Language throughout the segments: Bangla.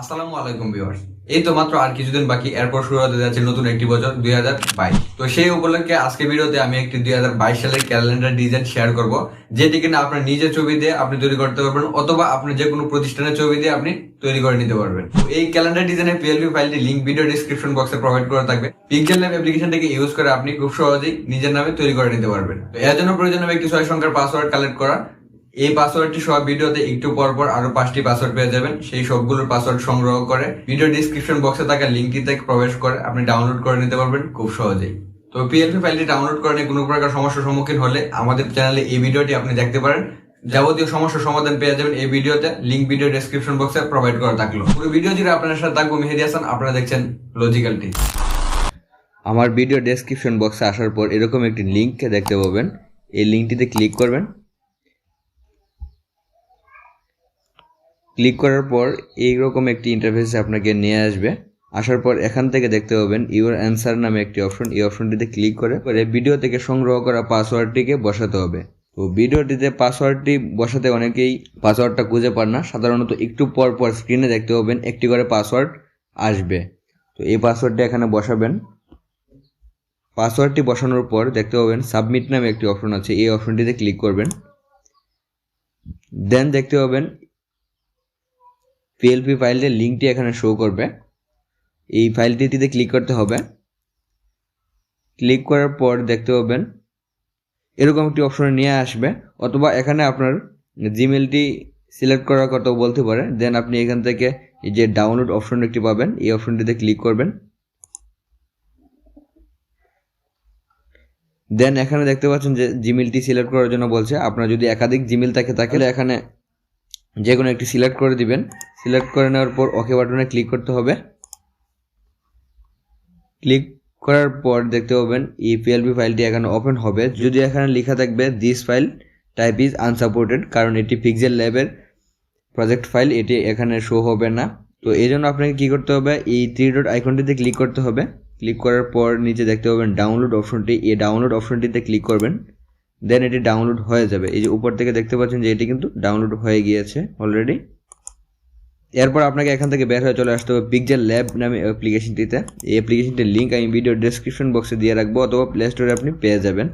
আসসালামু আলাইকুম ভিউয়ার্স। এই তো মাত্র আর কিছুদিন বাকি, এরপর শুরু হতে যাচ্ছে নতুন একটি বছর 2022। তো সেই উপলক্ষে আজকে ভিডিওতে আমি একটি 2022 সালের ক্যালেন্ডার ডিজাইন শেয়ার করব, যেটি কিনা আপনার নিজের ছবি দিয়ে আপনি তৈরি করতে পারবেন অথবা আপনি যে কোনো প্রতিষ্ঠানের ছবি দিয়ে আপনি তৈরি করে নিতে পারবেন। তো এই ক্যালেন্ডার ডিজাইনের পিএলপি ফাইলটি লিংক ভিডিও ডিসক্রিপশন বক্সে প্রোভাইড করা থাকবে। পিক্সেলল্যাব অ্যাপ্লিকেশনটিকে ইউজ করে আপনি খুব সহজেই নিজের নামে তৈরি করে নিতে পারবেন। তো এর জন্য প্রয়োজন হবে একটি 6 সংখ্যার পাসওয়ার্ড কালেক্ট করা। এই পাসওয়ার্ডটি সব ভিডিওতে একটু পর পর আরো 5টি পাসওয়ার্ড পেয়ে যাবেন। সেই সবগুলোর পাসওয়ার্ড সংগ্রহ করে ভিডিও ডিসক্রিপশন বক্সে থাকা লিঙ্কটিতে প্রবেশ করে আপনি ডাউনলোড করে নিতে পারবেন খুব সহজেই। তো পিএলপি ফাইলটি ডাউনলোড করে নিয়ে কোনো প্রকার সমস্যার সম্মুখীন হলে আমাদের চ্যানেলে এই ভিডিওটি আপনি দেখতে পারেন। যাবতীয় সমস্যার সমাধান পেয়ে যাবেন এই ভিডিওতে, লিঙ্ক ভিডিও ডেসক্রিপশন বক্সে প্রোভাইড করা থাকলো। পুরো ভিডিও জুড়ে আপনার সাথে থাকবো মেহেদি হাসান, আপনারা দেখছেন লজিক্যাল টিচ। আমার ভিডিও ডেসক্রিপশন বক্সে আসার পর এরকম একটি লিঙ্ক দেখতে পাবেন। এই লিঙ্কটিতে ক্লিক করবেন। ক্লিক করার পর এইরকম একটি ইন্টারফেসে আপনাকে নিয়ে আসবে। আসার পর এখান থেকে দেখতে পাবেন ইউর অ্যান্সার নামে একটি অপশন। এই অপশনটিতে ক্লিক করে ভিডিও থেকে সংগ্রহ করা পাসওয়ার্ডটিকে বসাতে হবে। তো ভিডিওটিতে পাসওয়ার্ডটি বসাতে অনেকেই পাসওয়ার্ডটা খুঁজে পান না। সাধারণত একটু পর পর স্ক্রিনে দেখতে পাবেন একটি করে পাসওয়ার্ড আসবে। তো এই পাসওয়ার্ডটি এখানে বসাবেন। পাসওয়ার্ডটি বসানোর পর দেখতে পাবেন সাবমিট নামে একটি অপশন আছে। এই অপশনটিতে ক্লিক করবেন। দেন দেখতে পাবেন পিএলপি ফাইলের লিঙ্কটি এখানে শো করবে। এই ফাইলটিতে ক্লিক করতে হবে। ক্লিক করার পর দেখতে পাবেন এরকম একটি অপশনে নিয়ে আসবে, অথবা এখানে আপনার জিমেলটি সিলেক্ট করার কথাও বলতে পারে। দেন আপনি এখান থেকে এই যে ডাউনলোড অপশন একটি পাবেন, এই অপশনটিতে ক্লিক করবেন। দেন এখানে দেখতে পাচ্ছেন যে জিমেলটি সিলেক্ট করার জন্য বলছে। আপনার যদি একাধিক জিমেল থাকে তাহলে এখানে যে কোনো একটি সিলেক্ট করে দিবেন। সিলেক্ট করে নেওয়ার পর ওকে বাটনে ক্লিক করতে হবে। ক্লিক করার পর দেখতে পাবেন এই পিএলপি ফাইলটি এখানে ওপেন হবে। যদি এখানে লেখা থাকবে this file type is unsupported, কারণ এটি পিক্সেল ল্যাবের প্রজেক্ট ফাইল, এটি এখানে শো হবে না। তো এই জন্য আপনাকে কী করতে হবে, এই 3 ডট আইকনটিতে ক্লিক করতে হবে। ক্লিক করার পর নিচে দেখতে পাবেন ডাউনলোড অপশনটি, এই ডাউনলোড অপশনটিতে ক্লিক করবেন। দেন এটি ডাউনলোড হয়ে যাবে। এই যে উপর থেকে দেখতে পাচ্ছেন যে এটি কিন্তু ডাউনলোড হয়ে গিয়েছে অলরেডি। এরপর আপনাকে এখান থেকে বের হয়ে চলে আসতে হবে পিক্সেল ল্যাব নামে অ্যাপ্লিকেশনটিতে। এই অ্যাপ্লিকেশনটির লিঙ্ক আমি ভিডিও ডেসক্রিপশন বক্সে দিয়ে রাখবো, অথবা প্লে স্টোরে আপনি পেয়ে যাবেন।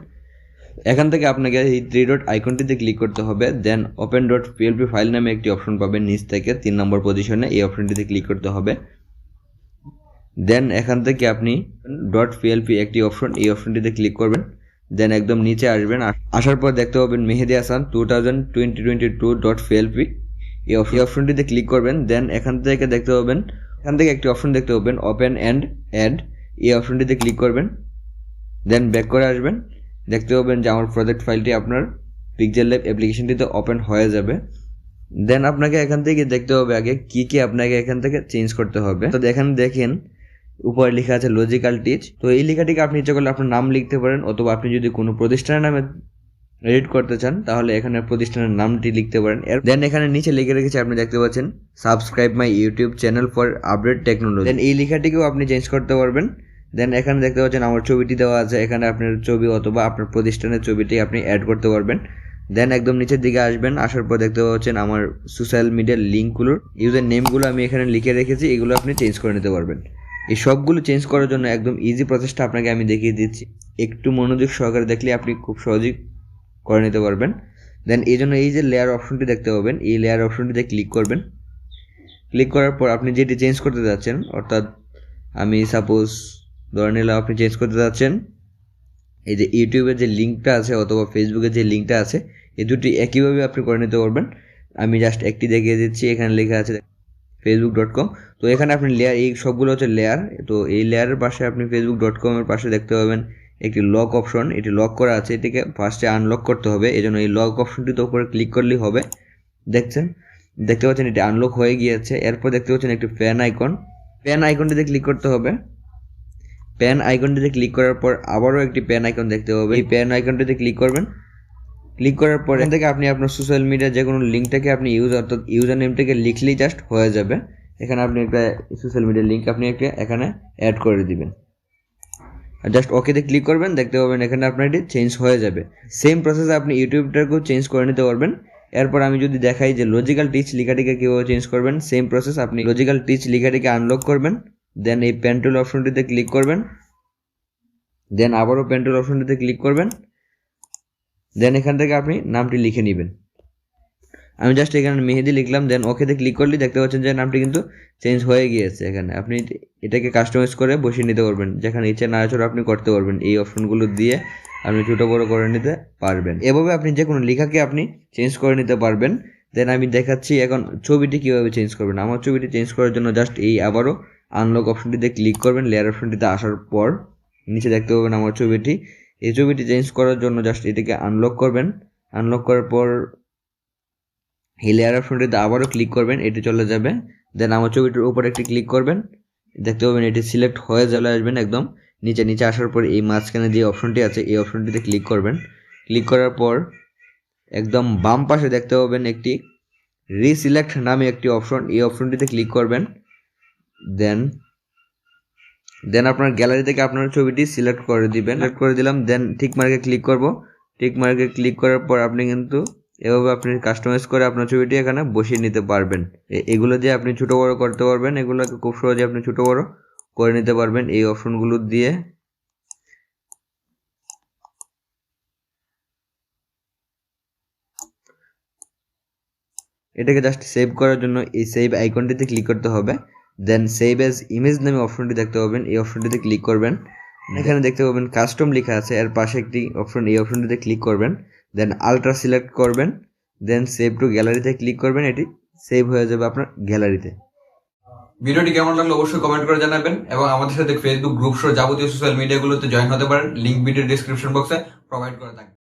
এখান থেকে আপনাকে এই 3 ডট আইকনটিতে ক্লিক করতে হবে। Then open dot PLP file নামে একটি অপশন পাবেন নিচ থেকে 3 নম্বর পজিশনে, এই অপশনটিতে ক্লিক করতে হবে। দেন এখান থেকে আপনি ডট পিএলপি একটি অপশন, এই অপশনটিতে ক্লিক করবেন। দেন একদম নিচে আসবেন। আসার পর দেখতে পাবেন মেহেদি হাসান 2022 ডট পিএলপি, এই অপশনটিতে ক্লিক করবেন। দেন এখান থেকে দেখতে পাবেন একটি অপশন দেখতে পাবেন ওপেন অ্যান্ড অ্যাড, এই অপশনটিতে ক্লিক করবেন। দেন ব্যাক করে আসবেন। দেখতে পাবেন যে আমার প্রজেক্ট ফাইলটি আপনার পিক্সেল ল্যাব অ্যাপ্লিকেশনটিতে ওপেন হয়ে যাবে। দেন আপনাকে এখান থেকে দেখতে হবে আগে কি আপনাকে এখান থেকে চেঞ্জ করতে হবে। তো এখানে দেখেন উপরে লেখা আছে লজিক্যাল টিচ। তো এই লেখাটিকে আপনি ইচ্ছা করলে আপনার নাম লিখতে পারেন, অথবা আপনি যদি কোনো প্রতিষ্ঠানের নামে এডিট করতে চান তাহলে এখানে প্রতিষ্ঠানের নামটি লিখতে পারেন। দেন এখানে নিচে লিখে রেখেছে, আপনি দেখতে পাচ্ছেন subscribe my YouTube channel for update technology. Then এই লেখাটিকেও আপনি চেঞ্জ করতে পারবেন। দেন এখানে দেখতে পাচ্ছেন আমার ছবিটি দেওয়া আছে, এখানে আপনার ছবি অথবা আপনার প্রতিষ্ঠানের ছবিটি আপনি অ্যাড করতে পারবেন। দেন একদম নিচের দিকে আসবেন। আসার পর দেখতে পাচ্ছেন আমার সোশ্যাল মিডিয়ার লিঙ্কগুলোর ইউজার নেমগুলো আমি এখানে লিখে রেখেছি, এগুলো আপনি চেঞ্জ করে নিতে পারবেন। এই সবগুলো চেঞ্জ করার জন্য একদম ইজি প্রসেসটা আপনাকে আমি দেখিয়ে দিচ্ছি। একটু মনোযোগ সহকারে দেখলে আপনি খুব সহজেই করে নিতে পারবেন। দেন এই জন্য এই যে লেয়ার অপশনটি দেখতে পাবেন, এই লেয়ার অপশনটিতে ক্লিক করবেন। ক্লিক করার পর আপনি যেটি চেঞ্জ করতে যাচ্ছেন, অর্থাৎ আমি সাপোজ ধরে নিলাম আপনি চেঞ্জ করতে যাচ্ছেন এই যে ইউটিউবের যে লিঙ্কটা আছে অথবা ফেসবুকের যে লিঙ্কটা আছে, এই দুটি একইভাবে আপনি করে নিতে পারবেন। আমি জাস্ট একটি দেখিয়ে দিচ্ছি। এখানে লেখা আছে facebook.com। তো এখানে আপনি লেয়ার, এই সবগুলো হচ্ছে লেয়ার। তো এই লেয়ারের পাশে আপনি facebook.com এর পাশে দেখতে পাবেন একটি লক অপশন, এটি লক করা আছে, এটিকে ফার্স্টে আনলক করতে হবে। এই জন্য এই লক অপশনটিতে উপরে ক্লিক করলেই হবে। দেখতে পাচ্ছেন এটি আনলক হয়ে গিয়েছে। এরপর দেখতে পাচ্ছেন একটি প্যান আইকনটিতে ক্লিক করতে হবে। প্যান আইকনটিতে ক্লিক করার পর আবারও একটি প্যান আইকন দেখতে পাবে, এই প্যান আইকনটিতে ক্লিক করবেন। ক্লিক করার পর এখান থেকে আপনি আপনার সোশ্যাল মিডিয়া যে কোনো লিঙ্কটাকে আপনি অর্থাৎ ইউজার নেমটাকে লিখলেই জাস্ট হয়ে যাবে। এখানে আপনি একটা সোশ্যাল মিডিয়ার লিঙ্ক আপনি একটা এখানে অ্যাড করে দিবেন। জাস্ট ওকেতে ক্লিক করবেন। দেখতে পাবেন এখানে আপনার এটি চেঞ্জ হয়ে যাবে। সেম প্রসেসে আপনি ইউটিউবটাকেও চেঞ্জ করে নিতে পারবেন। এরপর আমি যদি দেখাই যে লজিক্যাল টিচ লেখাটিকে কীভাবে চেঞ্জ করবেন, সেম প্রসেস। আপনি লজিক্যাল টিচ লেখাটিকে আনলক করবেন, দেন এই পেন টুল অপশনটিতে ক্লিক করবেন, দেন আবারও পেন টুল অপশনটিতে ক্লিক করবেন, দেন এখান থেকে আপনি নামটি লিখে নেবেন। আমি জাস্ট এখানে মেহেদি লিখলাম, দেন ওকেতে ক্লিক করলে দেখতে পাচ্ছেন যে নামটি কিন্তু চেঞ্জ হয়ে গিয়েছে। এখানে আপনি এটাকে কাস্টমাইজ করে বসিয়ে নিতে পারবেন, যেখানে ইচ্ছে নাড়াচড়া আপনি করতে পারবেন। এই অপশনগুলো দিয়ে আপনি ছোটো বড়ো করে নিতে পারবেন। এভাবে আপনি যে কোনো লেখাকে আপনি চেঞ্জ করে নিতে পারবেন। দেন আমি দেখাচ্ছি এখন ছবিটি কীভাবে চেঞ্জ করবেন। আমার ছবিটি চেঞ্জ করার জন্য জাস্ট এই আবারও আনলক অপশনটিতে ক্লিক করবেন। লেয়ার অপশনটিতে আসার পর নিচে দেখতে পাবেন আমার ছবিটি। এই ছবিটি চেঞ্জ করার জন্য জাস্ট এটিকে আনলক করবেন। আনলক করার পর এই লেয়ার অপশনটিতে আবারও ক্লিক করবেন, এটি চলে যাবে। দেন আমার ছবিটির উপর একটি ক্লিক করবেন, দেখতে পাবেন এটি সিলেক্ট হয়ে চলে আসবেন একদম নিচে। নিচে আসার পর এই মাঝখানে যে অপশনটি আছে এই অপশনটিতে ক্লিক করবেন। ক্লিক করার পর একদম বাম পাশে দেখতে পাবেন একটি রিসিলেক্ট নামে একটি অপশন, এই অপশনটিতে ক্লিক করবেন। দেন আপনার গ্যালারি থেকে আপনার ছবিটি সিলেক্ট করে দিবেন। সিলেক্ট করে দিলাম, দেন টিক মার্কে ক্লিক করব। টিক মার্কে ক্লিক করার পর আপনি কিন্তু এভাবে আপনি কাস্টমাইজ করে আপনার ছবিটি এখানে বসিয়ে নিতে পারবেন। এগুলো দিয়ে আপনি ছোটো বড়ো করতে পারবেন। এগুলোকে খুব সহজে আপনি ছোটো বড়ো করে নিতে পারবেন এই অপশনগুলো দিয়ে। এটাকে জাস্ট সেভ করার জন্য এই সেভ আইকনটিতে ক্লিক করতে হবে। দেন সেভ অ্যাজ ইমেজ নামে অপশনটি দেখতে পাবেন, এই অপশনটিতে ক্লিক করবেন। এখানে দেখতে পাবেন কাস্টম লেখা আছে, এর পাশে একটি অপশন, এই অপশনটিতে ক্লিক করবেন। দেন আলট্রা সিলেক্ট করবেন, দেন সেভ টু গ্যালারিতে ক্লিক করবেন। এটি সেভ হয়ে যাবে আপনার গ্যালারিতে। ভিডিওটি কেমন লাগলো অবশ্যই কমেন্ট করে জানাবেন এবং আমাদের সাথে ফেসবুক গ্রুপ সহ যাবতীয় সোশ্যাল মিডিয়াগুলোতে জয়েন হতে পারেন। লিঙ্ক ভিডিও ডিসক্রিপশন বক্সে প্রোভাইড করে থাকবে।